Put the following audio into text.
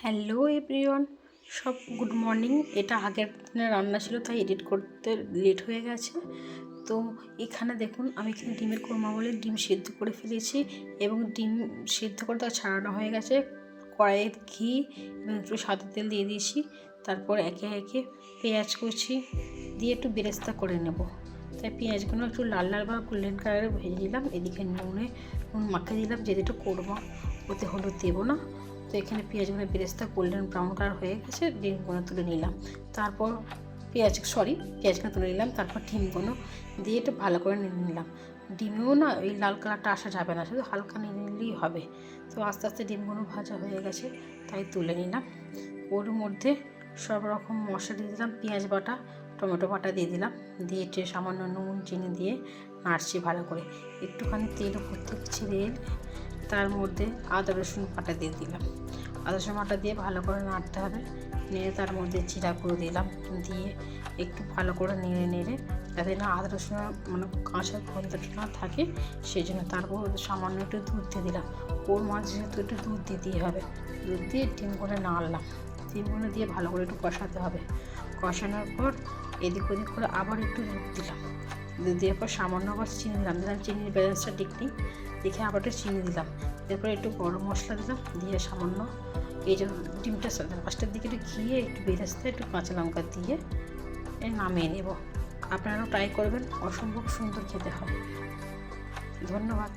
Hello everyone, সব good morning. এটা আগের দিনের রান্না ছিল, তাই এডিট করতে লেট হয়ে গেছে। তো এখানে দেখুন, আমি এখানে ডিমের কোরমা বলে ডিম সিদ্ধ করে ফেলেছি এবং ডিম সিদ্ধ করে তা ছাড়ানো হয়ে গেছে। কড়াইয়ে ঘি এবং একটু সাদা তেল দিয়ে দিয়েছি। তারপর একে একে পেঁয়াজ কুচি দিয়ে একটু বেরেস্তা করে নেব। তাই পেঁয়াজগুলো একটু লাল লাল বা গোল্ডেন কালারে ভেজে দিলাম। এদিকে নুন মাখিয়ে দিলাম, যেহেতু কোরমা ওতে হলুদ দেবো না। তো এখানে পেঁয়াজগুলো বেরেস্তা গোল্ডেন ব্রাউন কালার হয়ে গেছে, ডিমগুলো তুলে নিলাম। তারপর পেঁয়াজগুলো তুলে নিলাম। তারপর ডিমগুলো দিয়ে একটু ভালো করে নিয়ে নিলাম। ডিমেও না এই লাল কালারটা আসা যাবে না, শুধু হালকা নিয়ে নিলেই হবে। তো আস্তে আস্তে ডিমগুলো ভাজা হয়ে গেছে, তাই তুলে নিলাম। ওর মধ্যে সব রকম মশলা দিয়ে দিলাম, পেঁয়াজ বাটা, টমেটো বাটা দিয়ে দিলাম। দিয়ে একটু সামান্য নুন চিনি দিয়ে নাড়ছি ভালো করে। একটুখানি তেল উপর থেকে ছেড়ে এলে তার মধ্যে আদা রসুন বাটা দিয়ে দিলাম। আদা রসুন বাটা দিয়ে ভালো করে নাড়তে হবে। নেড়ে তার মধ্যে জিরা গুঁড়ো দিলাম, দিয়ে একটু ভালো করে নেড়ে যাতে না আদা রসুন কাঁচা গন্ধটা না থাকে, সেই জন্য তারপর সামান্য একটু দুধ দিয়ে দিলাম। ওর মাঝে যেহেতু একটু দুধ দিতেই হবে, দুধ দিয়ে ডিমগুলো নাড়লাম। ডিমগুলো দিয়ে ভালো করে একটু কষাতে হবে। কষানোর পর এদিক ওদিক করে আবার একটু দুধ দিলাম। দুধ দেওয়ার পর সামান্য আবার চিনি দিলাম চিনির ব্যালেন্সটা ঠিক নেই দেখে আবার একটু চিনি দিলাম। এরপরে একটু গরম মশলা দিলাম, দিয়ে সামান্য এই যে ডিমটা লাস্টের দিকে একটু ঘিয়ে একটু বেরেস্তা একটু কাঁচা লঙ্কা দিয়ে নামিয়ে নেব। আপনারাও ট্রাই করবেন, অসম্ভব সুন্দর খেতে হয়। ধন্যবাদ।